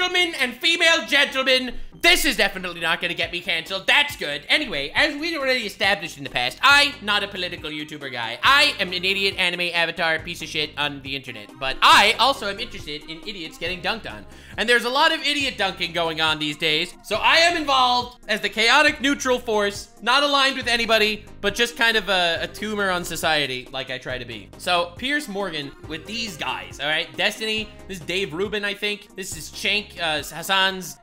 gentlemen and female gentlemen, this is definitely not gonna get me canceled. That's good. Anyway, as we already established in the past, I'm not a political YouTuber guy. I am an idiot anime avatar piece of shit on the internet. But I also am interested in idiots getting dunked on. And there's a lot of idiot dunking going on these days. So I am involved as the chaotic neutral force, not aligned with anybody, but just kind of a tumor on society, like I try to be. So Piers Morgan with these guys, all right? Destiny, this is Dave Rubin, I think. This is Cenk, Hassan's,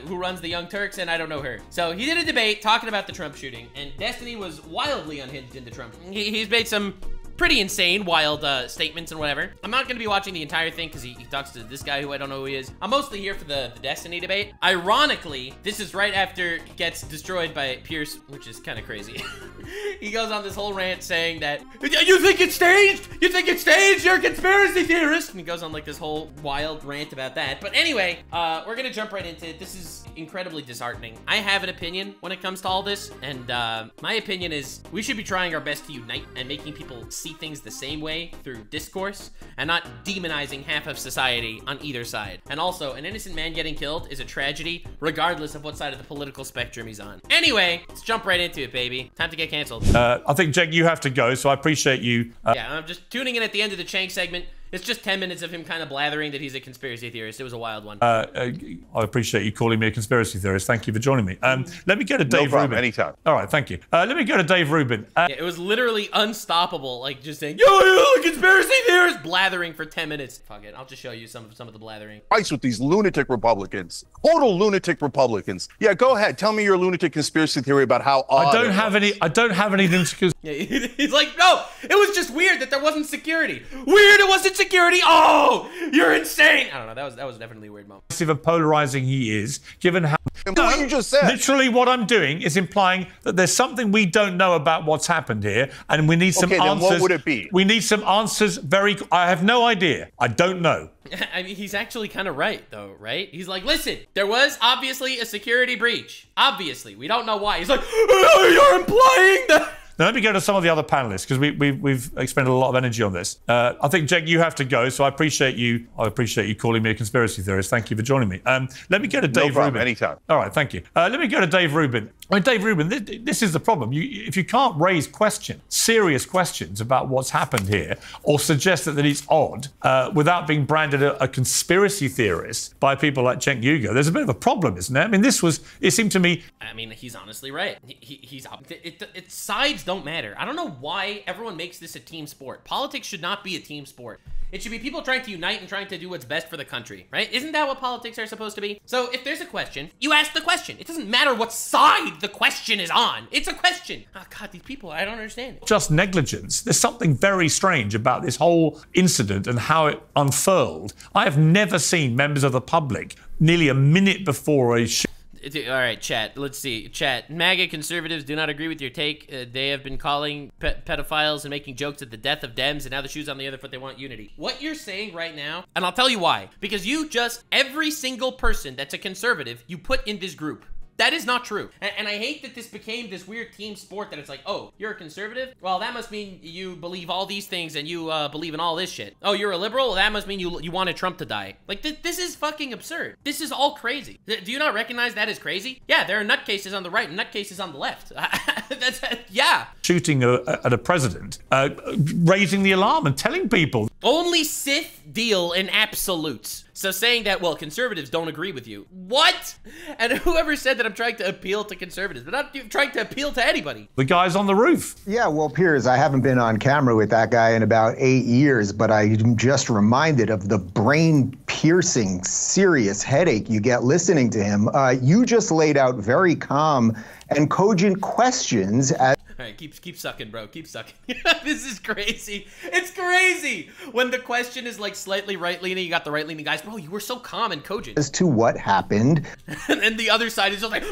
who runs the Young Turks, and I don't know her. So he did a debate talking about the Trump shooting, and Destiny was wildly unhinged into Trump. He's made some pretty insane, wild statements and whatever. I'm not gonna be watching the entire thing because he talks to this guy who I don't know who he is. I'm mostly here for the Destiny debate. Ironically, this is right after he gets destroyed by Piers, which is kind of crazy. He goes on this whole rant saying that, you think it's staged? You think it's staged? You're a conspiracy theorist. And he goes on like this whole wild rant about that. But anyway, we're gonna jump right into it. This is incredibly disheartening. I have an opinion when it comes to all this, and my opinion is we should be trying our best to unite and making people see things the same way through discourse and not demonizing half of society on either side. And also, an innocent man getting killed is a tragedy regardless of what side of the political spectrum he's on. Anyway, let's jump right into it, baby. Time to get canceled. I think, Jake, you have to go, so I appreciate you. Yeah, I'm just tuning in at the end of the Cenk segment. It's just 10 minutes of him kind of blathering that he's a conspiracy theorist. It was a wild one. I appreciate you calling me a conspiracy theorist. Thank you for joining me. Let me go to Dave Rubin. Anytime. All right, thank you. Let me go to Dave Rubin. Yeah, it was literally unstoppable, like just saying, yo, conspiracy theorist, blathering for 10 minutes. Fuck it, I'll just show you some of the blathering. Fights with these lunatic Republicans. Total lunatic Republicans. Yeah, go ahead. Tell me your lunatic conspiracy theory about how odd I don't have any lunatic. Yeah, he's like, no, it was just weird that there wasn't security. Weird it wasn't security. Oh, you're insane. I don't know. That was definitely a weird moment. Of polarizing he is, given how what you just said. Literally what I'm doing is implying that there's something we don't know about what's happened here, and we need some answers. Then what would it be? We need some answers I have no idea. I don't know. I mean, he's actually kind of right, though, right? He's like, listen, there was obviously a security breach. Obviously. We don't know why. He's like, oh, you're implying that. Now, let me go to some of the other panelists, because we've expended a lot of energy on this. I think, Jake, you have to go, so I appreciate you calling me a conspiracy theorist. Thank you for joining me. Let me go to Dave Rubin. Anytime. All right, thank you. Let me go to Dave Rubin. I mean, Dave Rubin, this is the problem. If you can't raise serious questions about what's happened here, or suggest that it's odd, without being branded a conspiracy theorist by people like Cenk Uygur, there's a bit of a problem, isn't there? I mean, it seemed to me... I mean, he's honestly right. It's sides don't matter. I don't know why everyone makes this a team sport. Politics should not be a team sport. It should be people trying to unite and trying to do what's best for the country, right? Isn't that what politics are supposed to be? So if there's a question, you ask the question. It doesn't matter what side the question is on. It's a question. Oh God, these people, I don't understand. Just negligence. There's something very strange about this whole incident and how it unfurled. I have never seen members of the public nearly a minute before a all right, chat. Let's see. Chat. MAGA conservatives do not agree with your take. They have been calling pedophiles and making jokes at the death of Dems, and now the shoe's on the other foot. They want unity. What you're saying right now, and I'll tell you why. Because every single person that's a conservative, you put in this group. That is not true. And I hate that this became this weird team sport that it's like, oh, you're a conservative? Well, that must mean you believe all these things and you believe in all this shit. Oh, you're a liberal? Well, that must mean you wanted Trump to die. Like, this is fucking absurd. This is all crazy. Do you not recognize that as crazy? Yeah, there are nutcases on the right and nutcases on the left. Yeah. Shooting at a president, raising the alarm and telling people. Only Sith deal in absolutes. So saying that, well, conservatives don't agree with you. What? And whoever said that I'm trying to appeal to conservatives, but I'm not trying to appeal to anybody. The guy's on the roof. Yeah, well, Piers, I haven't been on camera with that guy in about 8 years, but I'm just reminded of the brain-piercing, serious headache you get listening to him. You just laid out very calm and cogent questions as... All right, keep sucking, bro. Keep sucking. This is crazy. It's crazy. When the question is like slightly right-leaning, you got the right-leaning guys. Bro, you were so calm and cogent. As to what happened. And the other side is just like,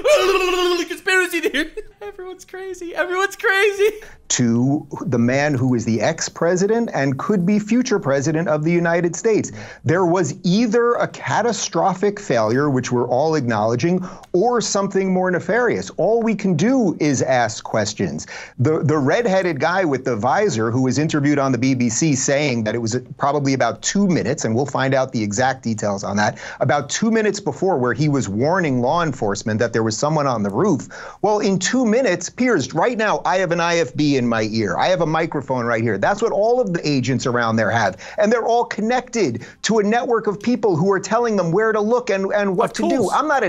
conspiracy theory. Everyone's crazy. Everyone's crazy. To the man who is the ex-president and could be future president of the United States. There was either a catastrophic failure, which we're all acknowledging, or something more nefarious. All we can do is ask questions. The redheaded guy with the visor who was interviewed on the BBC saying that it was probably about 2 minutes, and we'll find out the exact details on that, about 2 minutes before, where he was warning law enforcement that there was someone on the roof. Well, in 2 minutes, Piers, right now, I have an IFB in my ear. I have a microphone right here. That's what all of the agents around there have. And they're all connected to a network of people who are telling them where to look and what to do. I'm not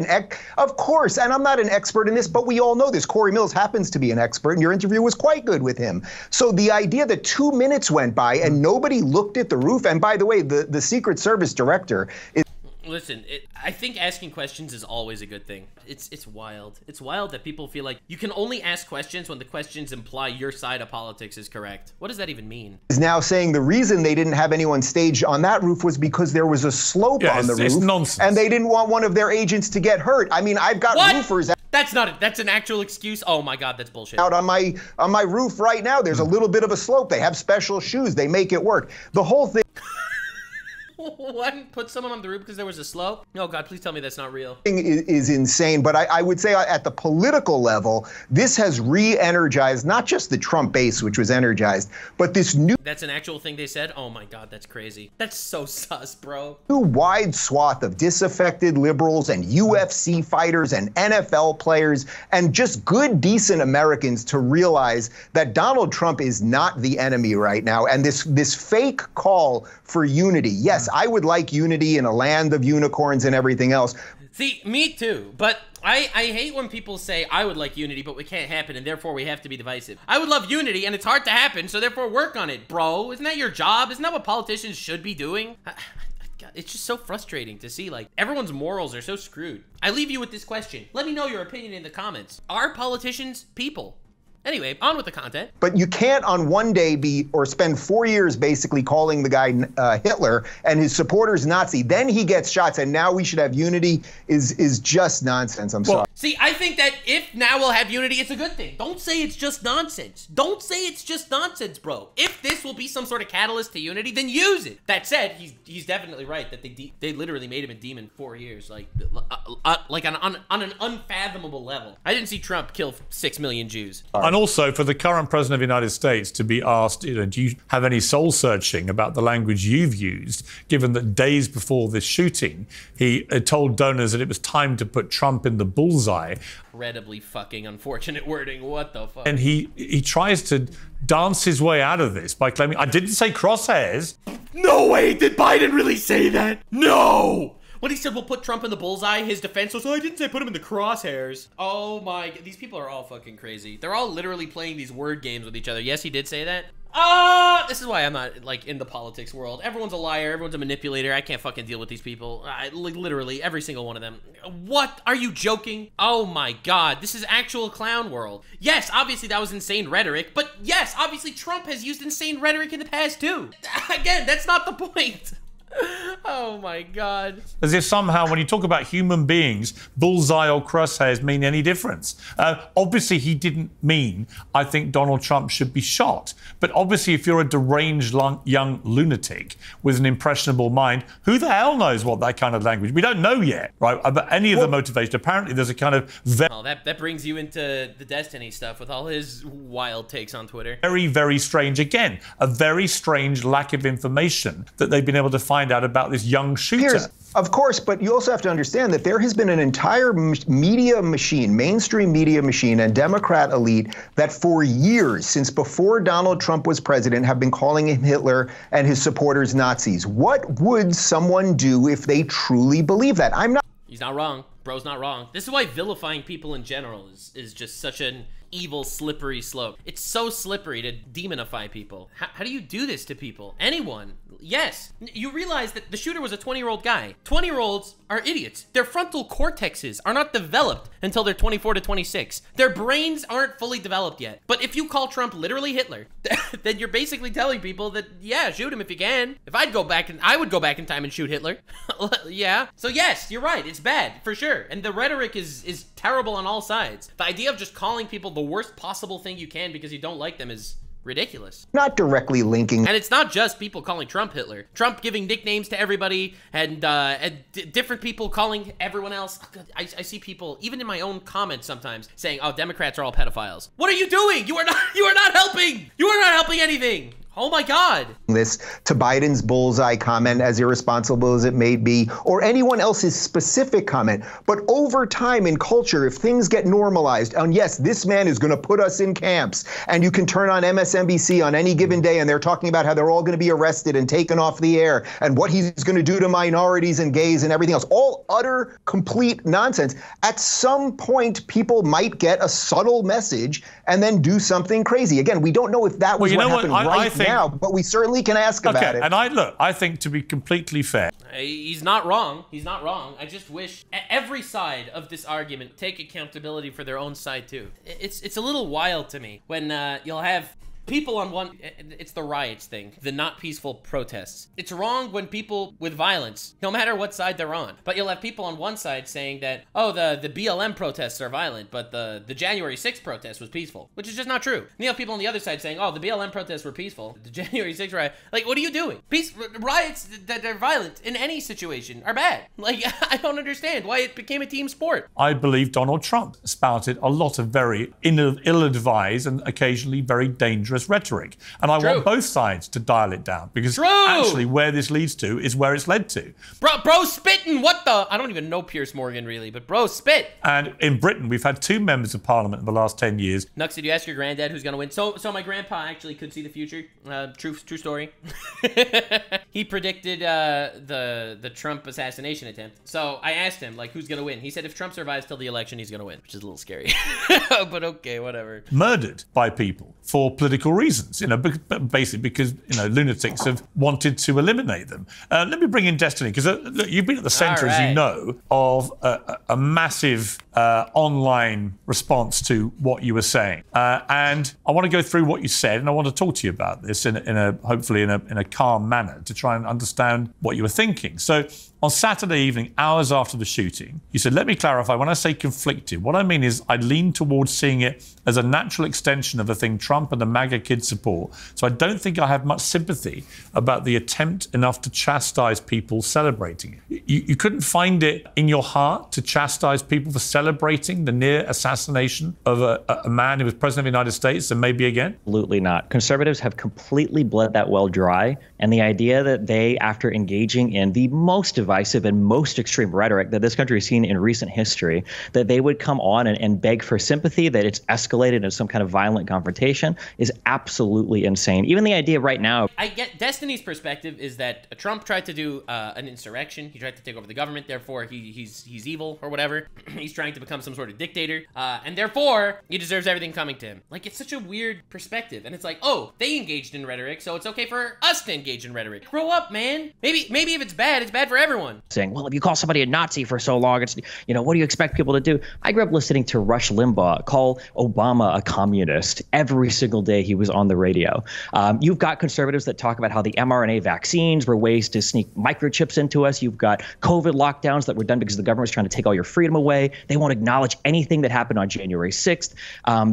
of course, and I'm not an expert in this, but we all know this. Corey Mills happens to be an expert, and your interview was quite good with him. So the idea that 2 minutes went by and nobody looked at the roof, and by the way, the Secret Service director is... Listen, I think asking questions is always a good thing. It's wild. It's wild that people feel like you can only ask questions when the questions imply your side of politics is correct. What does that even mean? Is now saying the reason they didn't have anyone staged on that roof was because there was a slope on the roof. It's nonsense. And they didn't want one of their agents to get hurt. I mean, I've got roofers... That's not it. That's an actual excuse. Oh my God, that's bullshit. Out on my roof right now, there's a little bit of a slope. They have special shoes. They make it work. The whole thing... What? Put someone on the roof because there was a slope? Oh God, please tell me that's not real. Is insane, but I would say at the political level, this has re-energized not just the Trump base, which was energized, but this new... That's an actual thing they said? Oh my God, that's crazy. That's so sus, bro. Wide swath of disaffected liberals and UFC fighters and NFL players and just good, decent Americans to realize that Donald Trump is not the enemy right now. And this fake call for unity. Yes, I would like unity in a land of unicorns and everything else. See, me too, but I hate when people say, I would like unity, but it can't happen, and therefore we have to be divisive. I would love unity, and it's hard to happen, so therefore work on it, bro. Isn't that your job? Isn't that what politicians should be doing? It's just so frustrating to see, like, everyone's morals are so screwed. I leave you with this question. Let me know your opinion in the comments. Are politicians people? Anyway, on with the content. But you can't on one day spend 4 years basically calling the guy Hitler and his supporters Nazi. Then he gets shots, and now we should have unity is just nonsense. I'm sorry. See, I think that if now we'll have unity, it's a good thing. Don't say it's just nonsense. Don't say it's just nonsense, bro. If this will be some sort of catalyst to unity, then use it. That said, he's definitely right that they literally made him a demon 4 years, like on an unfathomable level. I didn't see Trump kill 6 million Jews. And also, for the current president of the United States to be asked, do you have any soul searching about the language you've used, given that days before this shooting, he told donors that it was time to put Trump in the bullseye. Incredibly fucking unfortunate wording. What the fuck? And he tries to dance his way out of this by claiming, I didn't say crosshairs. No way, did Biden really say that? No! When he said we'll put Trump in the bullseye, his defense was, oh, I didn't say put him in the crosshairs. Oh my, these people are all fucking crazy. They're all literally playing these word games with each other. Yes, he did say that. This is why I'm not, like, in the politics world. Everyone's a liar. Everyone's a manipulator. I can't fucking deal with these people. Literally, every single one of them. What? Are you joking? Oh my God. This is actual clown world. Yes, obviously that was insane rhetoric, but yes, obviously Trump has used insane rhetoric in the past too. Again, that's not the point. Oh my God. As if somehow when you talk about human beings, bullseye or crosshairs mean any difference. Obviously he didn't mean, I think Donald Trump should be shot. But obviously if you're a deranged young lunatic with an impressionable mind, who the hell knows what that kind of language? We don't know yet, right? About any of the motivation. Apparently there's a kind of well, that brings you into the Destiny stuff with all his wild takes on Twitter. Very, very strange. Again, a very strange lack of information that they've been able to find out about this young shooter. Piers, of course, but you also have to understand that there has been an entire media machine, mainstream media machine and Democrat elite that for years, since before Donald Trump was president, have been calling him Hitler and his supporters Nazis. What would someone do if they truly believe that? He's not wrong. Bro's not wrong. This is why vilifying people in general is just such an evil, slippery slope. It's so slippery to demonify people. How do you do this to people? Anyone. Yes. You realize that the shooter was a 20-year-old guy. 20-year-olds are idiots. Their frontal cortexes are not developed until they're 24 to 26. Their brains aren't fully developed yet. But if you call Trump literally Hitler, then you're basically telling people that, yeah, shoot him if you can. If I would go back in time and shoot Hitler. Yeah. So yes, you're right. It's bad, for sure. And the rhetoric is terrible on all sides. The idea of just calling people the worst possible thing you can because you don't like them is ridiculous. Not directly linking. And it's not just people calling Trump Hitler. Trump giving nicknames to everybody, and different people calling everyone else. I see people, even in my own comments sometimes, saying, oh, Democrats are all pedophiles. What are you doing? You are not helping. You are not helping anything. Oh my God. This to Biden's bullseye comment, as irresponsible as it may be, or anyone else's specific comment. But over time in culture, if things get normalized, and yes, this man is going to put us in camps, and you can turn on MSNBC on any given day, and they're talking about how they're all going to be arrested and taken off the air, and what he's going to do to minorities and gays and everything else. All utter, complete nonsense. At some point, people might get a subtle message and then do something crazy. Again, we don't know if that was what happened right now, but we certainly can ask about it. And I think, to be completely fair, he's not wrong. He's not wrong. I just wish every side of this argument take accountability for their own side too. It's a little wild to me when you'll have people on one, it's the riots thing, the not peaceful protests. It's wrong when people with violence, no matter what side they're on, but you'll have people on one side saying that, oh, the BLM protests are violent, but the January 6th protest was peaceful, which is just not true. And you have people on the other side saying, oh, the BLM protests were peaceful, the January 6th riot, like, what are you doing? Riots that are violent in any situation are bad. Like, I don't understand why it became a team sport. I believe Donald Trump spouted a lot of very ill-advised and occasionally very dangerous rhetoric. And I want both sides to dial it down, because actually where this leads to is where it's led to. Bro spitting, what the? I don't even know Piers Morgan really, but bro spit. And in Britain, we've had 2 members of parliament in the last 10 years. Nux, did you ask your granddad who's gonna win? So my grandpa actually could see the future. True story. He predicted the Trump assassination attempt. So I asked him, like, who's gonna win? He said if Trump survives till the election, he's gonna win, which is a little scary. But okay, whatever. Murdered by people for political reasons, basically because, lunatics have wanted to eliminate them. Let me bring in Destiny, because look, you've been at the centre, as you know, of a massive online response to what you were saying. And I want to go through what you said, and I want to talk to you about this hopefully in a calm manner to try and understand what you were thinking. So on Saturday evening, hours after the shooting, you said, let me clarify, when I say conflicted, what I mean is I lean towards seeing it as a natural extension of a thing Trump and the MAGA kids support. So I don't think I have much sympathy about the attempt enough to chastise people celebrating it. You couldn't find it in your heart to chastise people for celebrating the near assassination of a man who was president of the United States and maybe again? Absolutely not. Conservatives have completely bled that well dry. And the idea that they, after engaging in the most divisive and most extreme rhetoric that this country has seen in recent history, that they would come on and beg for sympathy, that it's escalated into some kind of violent confrontation, is absolutely insane. Even the idea right now. I get Destiny's perspective is that Trump tried to do an insurrection. He tried to take over the government. Therefore, he's evil or whatever. He's trying to become some sort of dictator. And therefore, he deserves everything coming to him. Like, it's such a weird perspective. And it's like, oh, they engaged in rhetoric, so it's okay for us to engage in rhetoric. Grow up, man. Maybe if it's bad for everyone. Saying, well, if you call somebody a Nazi for so long, it's, what do you expect people to do? I grew up listening to Rush Limbaugh call Obama a communist every single day he was on the radio. You've got conservatives that talk about how the mRNA vaccines were ways to sneak microchips into us. You've got COVID lockdowns that were done because the government was trying to take all your freedom away. They won't acknowledge anything that happened on January 6th.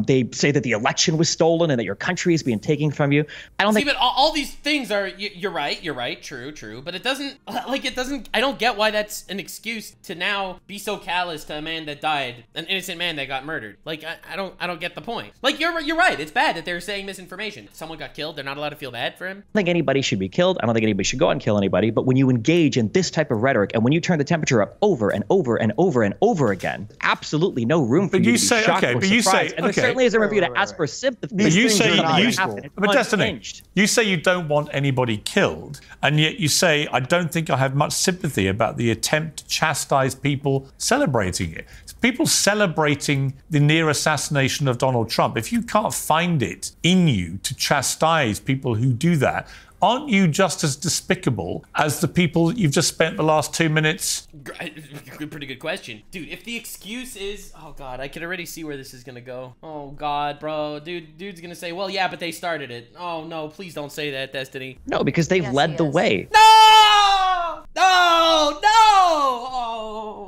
They say that the election was stolen and that your country is being taken from you. I don't think. But all these things are, you're right, true. But it doesn't, I don't get why that's an excuse to now be so callous to a man that died, an innocent man that got murdered. Like, I don't get the point. Like, you're right. It's bad that they're saying misinformation. Someone got killed. They're not allowed to feel bad for him. I don't think anybody should be killed. I don't think anybody should go out and kill anybody. But when you engage in this type of rhetoric and when you turn the temperature up over and over and over and over again, absolutely no room for you to be shocked or surprised. And there certainly isn't room for you to ask for sympathy. But Destiny, you say you don't want anybody killed, and yet you say, I don't think I have much sympathy about the attempt to chastise people celebrating it. People celebrating the near assassination of Donald Trump. If you can't find it in you to chastise people who do that, aren't you just as despicable as the people you've just spent the last 2 minutes? Pretty good question. Dude, if the excuse is, oh God, I can already see where this is gonna go. Oh God, bro. Dude's gonna say, well, yeah, but they started it. Oh no, please don't say that, Destiny. No, because they've led the way. No!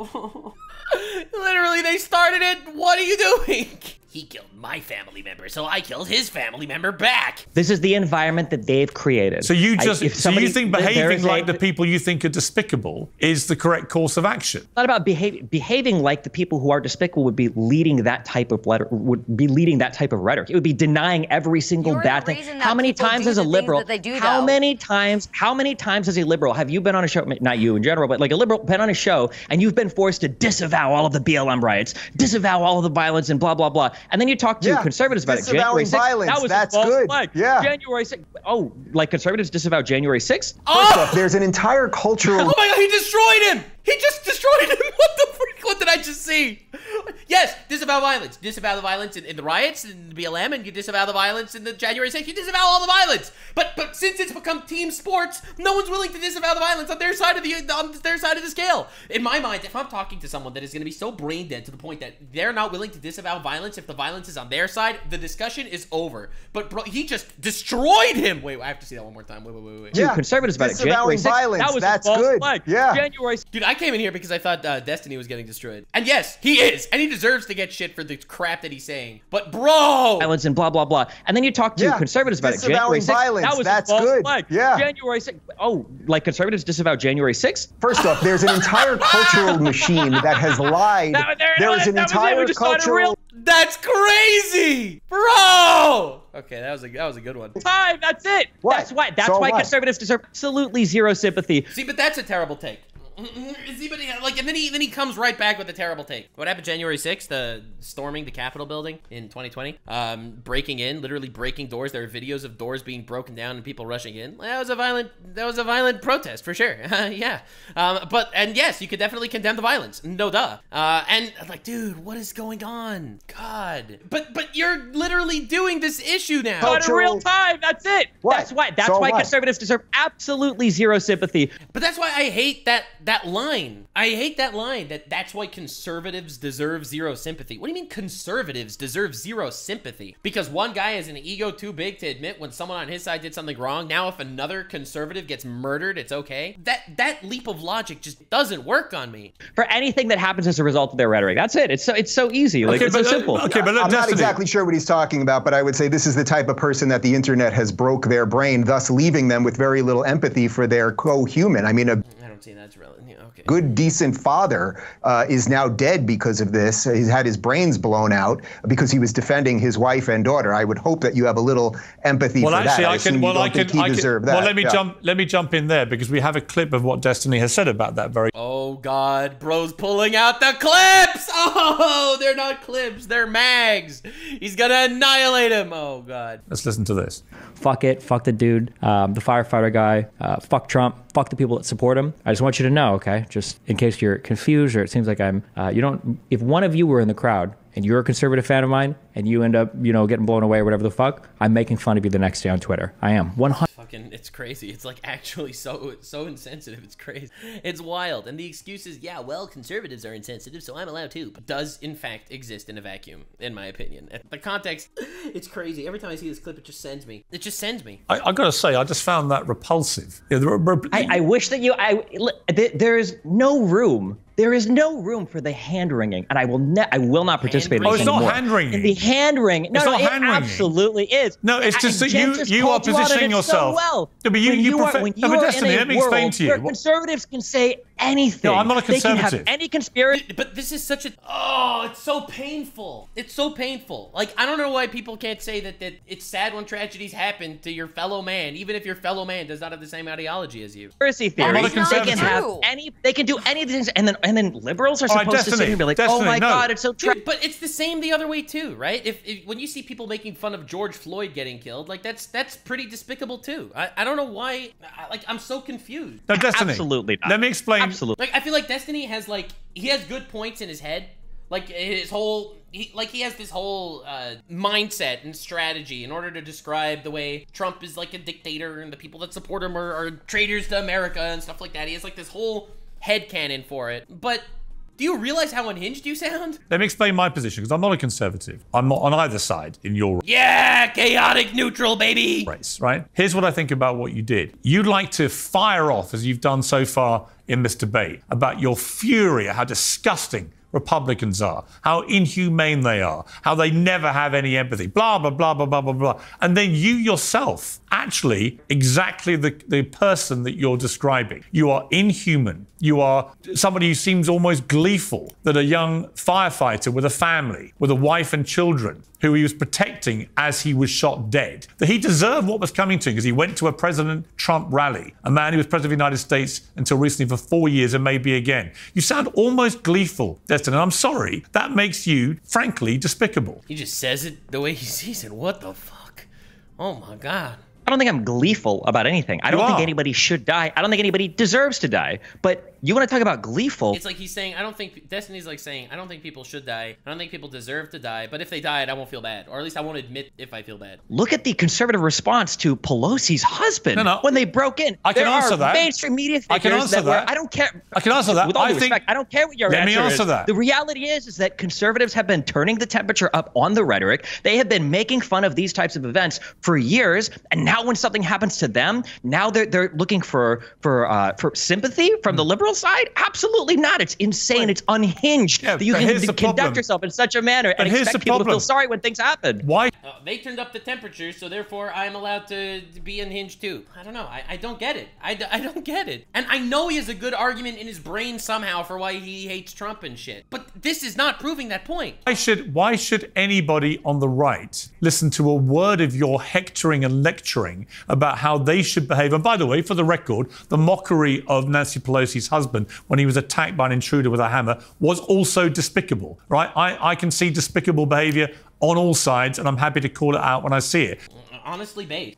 Oh. Literally, they started it. What are you doing? he killed my family member, so I killed his family member back. This is the environment that they've created. So you think behaving like the people you think are despicable is the correct course of action? Not about behaving like the people who are despicable would be leading that type of rhetoric. It would be denying every single bad thing. How many times as a liberal? How many times as a liberal have you been on a show? Not you in general, but like a liberal been on a show and you've been forced to disavow all of the BLM riots, disavow all of the violence and blah blah blah, and then you talk to conservatives about it. January 6th, violence, that was that's a false good. flag. Yeah. January 6th. Oh, like conservatives disavow January 6th? First off, there's an entire cultural. Oh my God, he destroyed him! He just destroyed him! What the freak? What did I just see? Yes, disavow violence. Disavow the violence in the riots in the BLM, and you disavow the violence in the January 6th. You disavow all the violence. But since it's become team sports, no one's willing to disavow the violence on their side of the scale. In my mind, if I'm talking to someone that is going to be so brain dead to the point that they're not willing to disavow violence if the violence is on their side, the discussion is over. But bro, he just destroyed him. Wait, I have to see that one more time. Wait. Yeah, conservatives about it. January 6th. Violence, that was that's a false good. flag. Yeah. January. Dude, I came in here because I thought Destiny was getting destroyed. And yes, he is. And he deserves to get shit for the crap that he's saying. But bro! Violence and blah, blah, blah. And then you talk to conservatives about it. January 6th. Violence, that was that's a false good. flag. Yeah. January 6th. Oh, like conservatives disavow January 6th? First off, there's an entire cultural machine that has lied. There is an entire cultural. That's crazy! Bro! Okay, that was a good one. Time, that's it. What? That's why conservatives deserve absolutely zero sympathy. See, but that's a terrible take. And then he comes right back with a terrible take. What happened January 6th? Storming the Capitol building in 2020, breaking in, literally breaking doors. There are videos of doors being broken down and people rushing in. That was a violent protest for sure. Yeah. And yes, you could definitely condemn the violence. No duh. And like, dude, what is going on? God. But you're literally doing this issue now. But in real time, that's it. What? That's why conservatives deserve absolutely zero sympathy. But that's why I hate that line. I hate that line that's why conservatives deserve zero sympathy. What do you mean conservatives deserve zero sympathy? Because one guy has an ego too big to admit when someone on his side did something wrong. Now if another conservative gets murdered, it's okay? That leap of logic just doesn't work on me. For anything that happens as a result of their rhetoric. That's it. It's so easy. Like, it's so simple. Okay, but I'm not exactly sure what he's talking about, but I would say this is the type of person that the internet has broke their brain, thus leaving them with very little empathy for their co-human. I mean, I don't see that's relevant. Yeah, okay. good, decent father is now dead because of this. He's had his brains blown out because he was defending his wife and daughter. I would hope that you have a little empathy for that. I deserve that. Well, let me jump in there because we have a clip of what Destiny has said about that very. Oh God, bro's pulling out the clips. Oh, they're not clips, they're mags. He's gonna annihilate him. Oh God. Let's listen to this. Fuck it. Fuck the dude, the firefighter guy. Fuck Trump. Fuck the people that support him. I just want you to know, okay? Just in case you're confused or it seems like I'm, if one of you were in the crowd and you're a conservative fan of mine and you end up, getting blown away or whatever the fuck, I'm making fun of you the next day on Twitter. I am. 100. Fucking, it's crazy. It's like actually so insensitive. It's crazy. It's wild. And the excuse is, yeah, well, conservatives are insensitive, so I'm allowed to. Does in fact exist in a vacuum, in my opinion. The context, it's crazy. Every time I see this clip, it just sends me. It just sends me. I gotta say, I just found that repulsive. I wish that there is no room. There is no room for the hand-wringing, and I will not participate in this anymore. Oh, it's not hand-wringing. In the hand-wringing. No, it absolutely is. No, it's just that you are positioning yourself. So well. No, but Destiny, let me explain to you. Where conservatives can say anything. No, I'm not a conservative. They can have any conspiracy. But this is such a... Oh, it's so painful. It's so painful. Like, I don't know why people can't say that it's sad when tragedies happen to your fellow man, even if your fellow man does not have the same ideology as you. Conspiracy theories. I'm not a conservative. They can do any of these, and then liberals are supposed to sit here and be like, oh my God, it's so tragic. But it's the same the other way too, right? If when you see people making fun of George Floyd getting killed, like that's pretty despicable too. I don't know why. I'm so confused. No, Destiny. Absolutely not. Let me explain. Absolutely. Like I feel like Destiny has he has good points in his head. Like his whole, he has this whole mindset and strategy in order to describe the way Trump is like a dictator and the people that support him are traitors to America and stuff like that. He has like this whole headcanon for it. But do you realize how unhinged you sound? Let me explain my position, because I'm not a conservative. I'm not on either side in your... Yeah, chaotic neutral, baby! ...race, right? Here's what I think about what you did. You'd like to fire off, as you've done so far in this debate, about your fury at how disgusting Republicans are, how inhumane they are, how they never have any empathy, blah, blah, blah, blah, blah, blah, blah. And then you yourself, actually exactly the person that you're describing. You are inhuman. You are somebody who seems almost gleeful that a young firefighter with a family, with a wife and children, who he was protecting as he was shot dead, that he deserved what was coming to him because he went to a President Trump rally, a man who was President of the United States until recently for 4 years and maybe again. You sound almost gleeful, Destin, and I'm sorry. That makes you, frankly, despicable. He just says it the way he sees it. What the fuck? Oh my God. I don't think I'm gleeful about anything. I don't think anybody should die. I don't think anybody deserves to die. But you want to talk about gleeful? It's like he's saying, Destiny's like saying, I don't think people should die. I don't think people deserve to die. But if they died, I won't feel bad. Or at least I won't admit if I feel bad. Look at the conservative response to Pelosi's husband when they broke in. I can answer that. Mainstream media figures I can answer that. I don't care. I can answer that. With all due respect, I don't care what your answer is. Let me answer that. The reality is that conservatives have been turning the temperature up on the rhetoric. They have been making fun of these types of events for years. And now when something happens to them, now they're looking for sympathy from the liberal side? Absolutely not. It's insane. It's unhinged that you can conduct yourself in such a manner and expect people to feel sorry when things happen. Why? They turned up the temperature, so therefore I'm allowed to be unhinged too. I don't know. I don't get it. I don't get it. And I know he has a good argument in his brain somehow for why he hates Trump and shit. But this is not proving that point. Why should anybody on the right listen to a word of your hectoring and lecturing about how they should behave? And by the way, for the record, the mockery of Nancy Pelosi's husband when he was attacked by an intruder with a hammer was also despicable, right? I can see despicable behavior on all sides, and I'm happy to call it out when I see it. Honestly based.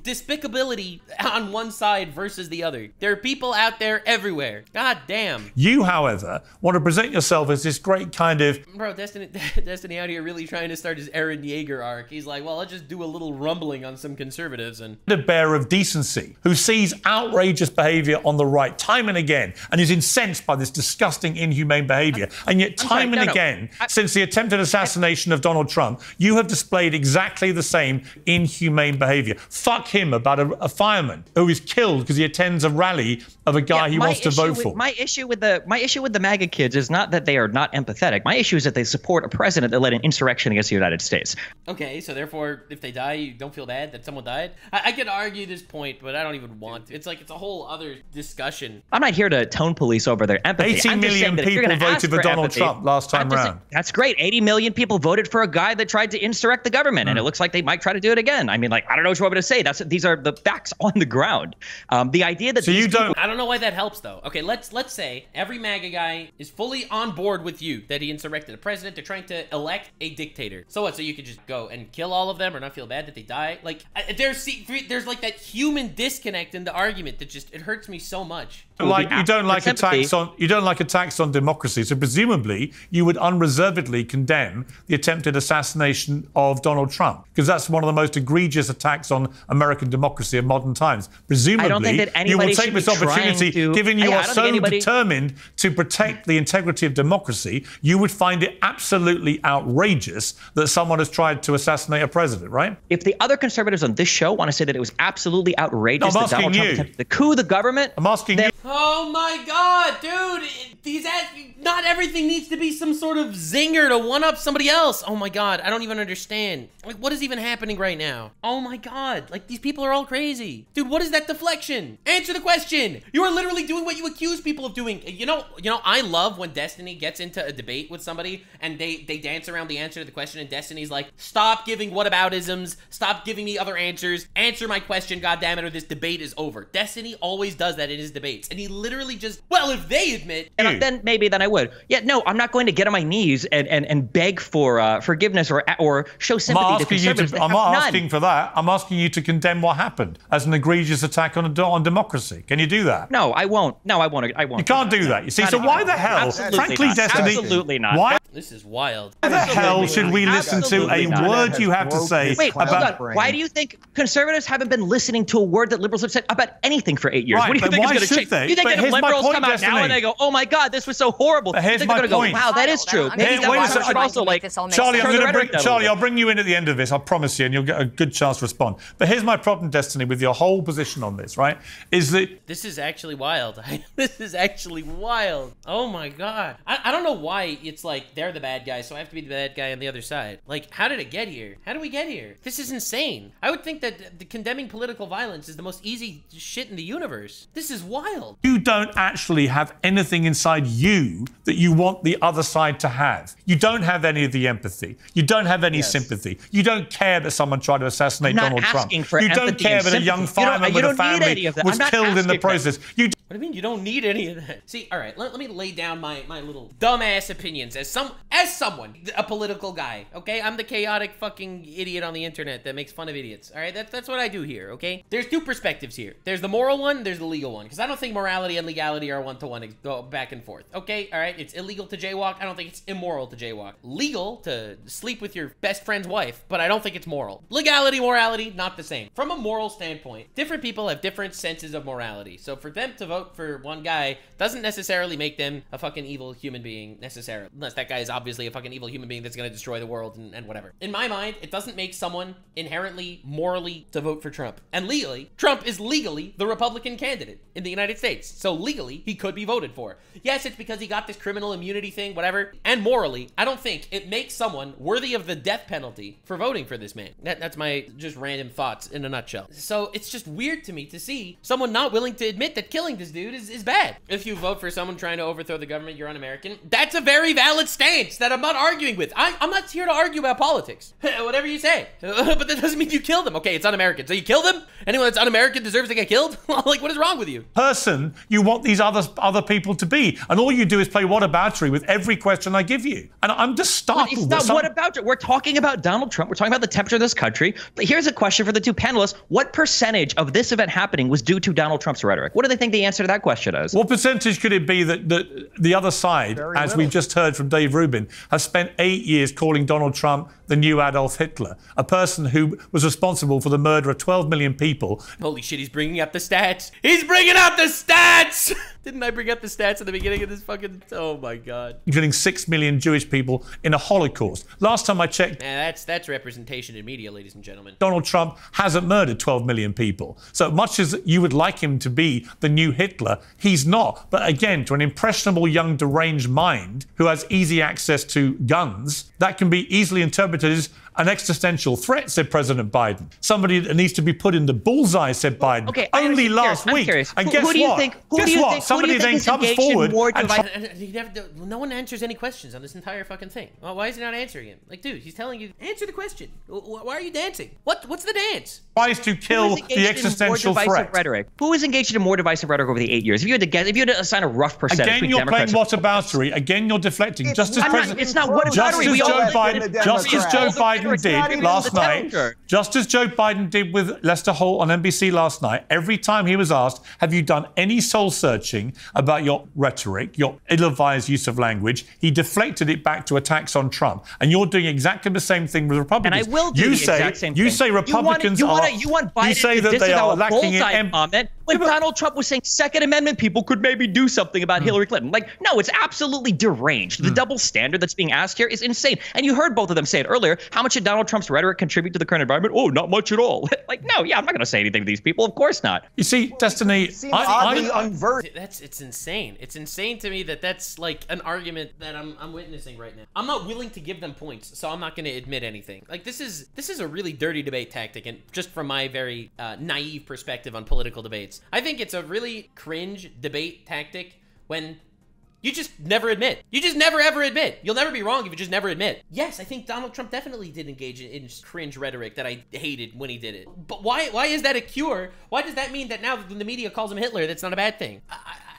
Despicability on one side versus the other. There are people out there everywhere. God damn. You, however, want to present yourself as this great kind of... Bro, Destiny out here really trying to start his Eren Yeager arc. He's like, well, I'll just do a little rumbling on some conservatives and... ...a bearer of decency, who sees outrageous behavior on the right time and again, and is incensed by this disgusting, inhumane behavior. And yet time and again, since the attempted assassination of Donald Trump, you have displayed exactly the same inhumane behavior. Fuck him about a fireman who is killed because he attends a rally of a guy he wants to vote for. My issue with the MAGA kids is not that they are not empathetic. My issue is that they support a president that led an insurrection against the United States. Okay, so therefore, if they die, you don't feel bad that someone died? I could argue this point, but I don't even want to. It's like, it's a whole other discussion. I'm not here to tone police over their empathy. 80 million people voted for Donald Trump last time around. That's great. 80 million people voted for a guy that tried to insurrect the government, and it looks like they might try to do it again. I mean, like, I don't know what you want me to say. These are the facts on the ground. The idea that I don't know why that helps though. Okay, let's say every MAGA guy is fully on board with you that he insurrected a president. They're trying to elect a dictator. So what? So you could just go and kill all of them or not feel bad that they die? Like, there's like that human disconnect in the argument that just, it hurts me so much. Like, you don't like attacks on democracy, so presumably you would unreservedly condemn the attempted assassination of Donald Trump, because that's one of the most egregious attacks on American democracy in modern times. Presumably, I don't think that you will take this opportunity, given you are so determined to protect the integrity of democracy, you would find it absolutely outrageous that someone has tried to assassinate a president, right? If the other conservatives on this show want to say that it was absolutely outrageous that Donald Trump attempted to coup the government, I'm asking you. Oh my God, dude! Not everything needs to be some sort of zinger to one-up somebody else. Oh my God, I don't even understand. Like, what is even happening right now? Oh my God, like, these people are all crazy. Dude, what is that deflection? Answer the question. You are literally doing what you accuse people of doing. You know, I love when Destiny gets into a debate with somebody and they dance around the answer to the question, and Destiny's like, stop giving whataboutisms, stop giving me other answers, answer my question, goddammit, or this debate is over. Destiny always does that in his debates, and he literally just, well, if they admit... And then maybe I would. Yeah, no, I'm not going to get on my knees and beg for forgiveness or show sympathy to conservatives. I'm not asking for that. I'm asking you to condemn what happened as an egregious attack on democracy. Can you do that? No, I won't. No, I won't. You can't do that. You see, so why the hell, frankly, Destiny... Absolutely not. Why This is wild. the hell should we listen to a word you have to say about... Why do you think conservatives haven't been listening to a word that liberals have said about anything for 8 years? Right, what do you think is going to change? They? You think But that here's my liberals point, come out now Destiny. and they go, oh my God, this was so horrible. But here's they're my going to go, point. wow, that is true. Maybe Wait a that should also like Charlie, I'll bring you in at the end of this, I promise you, and you'll get a good chance to respond. But here's my problem, Destiny, with your whole position on this, right? Is that this is actually wild. This is actually wild. Oh my god. I don't know why it's like they're the bad guy, so I have to be the bad guy on the other side. Like, how did it get here? How do we get here? This is insane. I would think that the condemning political violence is the most easy shit in the universe. This is wild. you don't actually have anything inside you that you want the other side to have. You don't have any of the empathy. You don't have any sympathy. You don't care that someone tried to assassinate Donald Trump. You don't care that a young fireman with a family was killed in the process. What do you mean you don't need any of that? See, all right, let me lay down my little dumbass opinions as someone, a political guy, okay? I'm the chaotic fucking idiot on the internet that makes fun of idiots, all right? That's what I do here, okay? There's two perspectives here. There's the moral one, there's the legal one, because I don't think morality and legality are one-to-one, go back and forth, okay? All right, it's illegal to jaywalk. I don't think it's immoral to jaywalk. Legal to sleep with your best friend's wife, but I don't think it's moral. Legality, morality, not the same. From a moral standpoint, different people have different senses of morality, so for them to vote for one guy doesn't necessarily make them a fucking evil human being necessarily, unless that guy is obviously a fucking evil human being that's gonna destroy the world and whatever. In my mind, it doesn't make someone inherently morally to vote for Trump. And legally, Trump is legally the Republican candidate in the United States. So legally, he could be voted for. Yes, it's because he got this criminal immunity thing, whatever. And morally, I don't think it makes someone worthy of the death penalty for voting for this man. That's my just random thoughts in a nutshell. So it's just weird to me to see someone not willing to admit that killing this dude is bad. If you vote for someone trying to overthrow the government, you're un-American. That's a very valid stance that I'm not arguing with. I'm not here to argue about politics. Whatever you say. But that doesn't mean you kill them. Okay, it's un-American. So you kill them? Anyone that's un-American deserves to get killed? Like, what is wrong with you? Person you want these other people to be. And all you do is play whataboutery with every question I give you. And I'm just startled. It's not whataboutery. We're talking about Donald Trump. We're talking about the temperature of this country. But here's a question for the two panelists. What percentage of this event happening was due to Donald Trump's rhetoric? What do they think the answer to that question is? What percentage could it be that the other side, as we've just heard from Dave Rubin, has spent 8 years calling Donald Trump the new Adolf Hitler, a person who was responsible for the murder of 12 million people? Holy shit, he's bringing up the stats. He's bringing up the stats! Didn't I bring up the stats at the beginning of this fucking... Oh my god. Including 6 million Jewish people in a Holocaust. Last time I checked... Man, that's representation in media, ladies and gentlemen. Donald Trump hasn't murdered 12 million people. So much as you would like him to be the new Hitler, he's not. But again, to an impressionable young deranged mind who has easy access to guns, that can be easily interpreted as an existential threat, said President Biden. Somebody that needs to be put in the bullseye, said Biden. Okay, only last week. And guess what? Somebody then comes forward and... No one answers any questions on this entire fucking thing. Well, why is he not answering it? Like, dude, he's telling you, answer the question. Why are you dancing? What's the dance? Tries to kill the existential threat. Rhetoric? Who is engaged in more divisive rhetoric over the 8 years? If you had to guess, if you had to assign a rough percentage, again, you're playing whataboutery. Again, you're deflecting. It's not whataboutery. Just as Joe Biden did last night, just as Joe Biden did with Lester Holt on NBC last night, every time he was asked, have you done any soul searching about your rhetoric, your ill-advised use of language, he deflected it back to attacks on Trump. And you're doing exactly the same thing with Republicans. And I will do the exact same thing. You say Republicans you want Biden you say that they are lacking in comment when Donald Trump was saying Second Amendment people could maybe do something about Hillary Clinton. Like, no, it's absolutely deranged. The double standard that's being asked here is insane. And you heard both of them say it earlier. How much did Donald Trump's rhetoric contribute to the current environment? Oh, not much at all. Like, no, yeah, I'm not going to say anything to these people. Of course not. You see, Destiny, it's insane. It's insane to me that that's like an argument that I'm witnessing right now. I'm not willing to give them points, so I'm not going to admit anything. Like, this is a really dirty debate tactic, and just from my very naive perspective on political debates, I think it's a really cringe debate tactic when you just never admit. You just never ever admit. You'll never be wrong if you just never admit. Yes, I think Donald Trump definitely did engage in cringe rhetoric that I hated when he did it. But why is that a cure? Why does that mean that now when the media calls him Hitler, that's not a bad thing?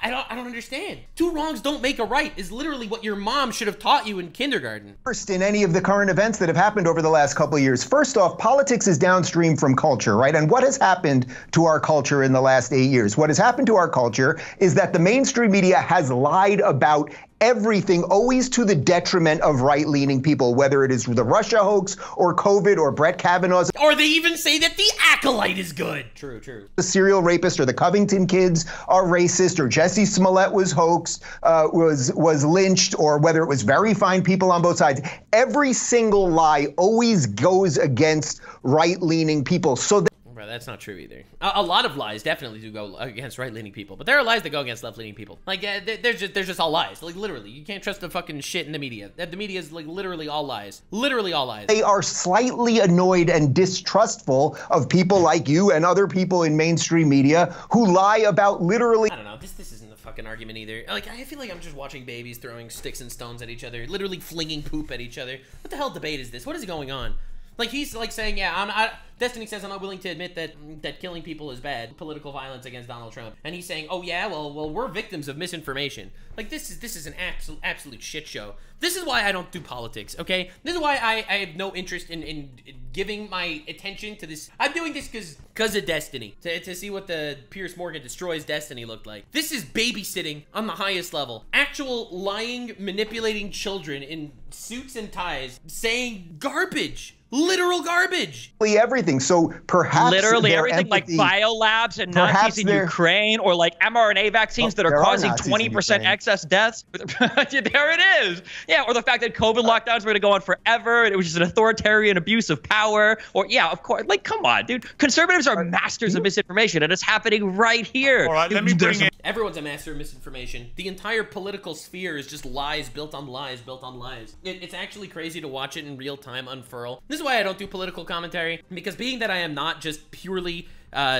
I don't understand. Two wrongs don't make a right is literally what your mom should have taught you in kindergarten. First, in any of the current events that have happened over the last couple of years, first off, politics is downstream from culture, right? And what has happened to our culture in the last 8 years? What has happened to our culture is that the mainstream media has lied about everything always to the detriment of right-leaning people, whether it is the Russia hoax or COVID or Brett Kavanaugh's. Or they even say that the Acolyte is good. True, true. The serial rapist or the Covington kids are racist, or Jesse Smollett was hoaxed, was lynched, or whether it was very fine people on both sides. Every single lie always goes against right-leaning people. So Bro, that's not true either. A lot of lies definitely do go against right-leaning people, but there are lies that go against left-leaning people. Like, there's just all lies. Like, literally, you can't trust the fucking shit in the media. The media is, like, literally all lies. Literally all lies. They are slightly annoyed and distrustful of people like you and other people in mainstream media who lie about literally... I don't know. This isn't the fucking argument either. Like, I feel like I'm just watching babies throwing sticks and stones at each other, literally flinging poop at each other. What the hell debate is this? What is going on? Like, he's like saying, yeah, Destiny says I'm not willing to admit that killing people is bad, political violence against Donald Trump. And he's saying, oh yeah, well, we're victims of misinformation. Like, this is an absolute shit show. This is why I don't do politics, okay? This is why I have no interest in giving my attention to this. I'm doing this because of Destiny, to see what the Piers Morgan destroys Destiny looked like. This is babysitting on the highest level. Actual lying, manipulating children in suits and ties saying garbage. Literal garbage. Everything. So perhaps literally everything, empathy, like biolabs and Nazis in Ukraine, or like mRNA vaccines that are causing 20% excess deaths. There it is. Yeah, or the fact that COVID lockdowns were going to go on forever and it was just an authoritarian abuse of power. Or yeah, of course. Like, come on, dude. Conservatives are masters of misinformation, and it's happening right here. All right, let me bring it. Everyone's a master of misinformation. The entire political sphere is just lies built on lies built on lies. It's actually crazy to watch it in real time unfurl. This is why I don't do political commentary, because being that I am not just purely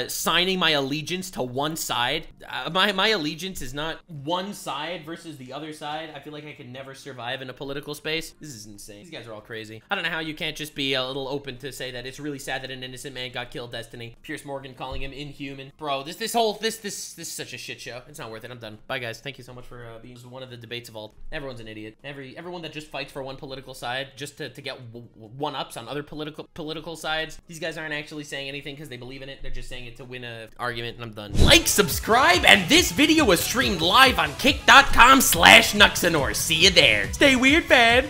signing my allegiance to one side, my allegiance is not one side versus the other side. I feel like I could never survive in a political space. This is insane. These guys are all crazy. I don't know how you can't just be a little open to say that it's really sad that an innocent man got killed. Destiny. Piers Morgan calling him inhuman. Bro, this is such a shit show. It's not worth it. I'm done. Bye guys. Thank you so much for being one of the debates of all. Everyone's an idiot. Everyone that just fights for one political side just to get one-ups on other political sides. These guys aren't actually saying anything because they believe in it. They're just saying it to win an argument, and I'm done. Like, subscribe, and this video was streamed live on kick.com/Nuxanor. See you there. Stay weird, fam.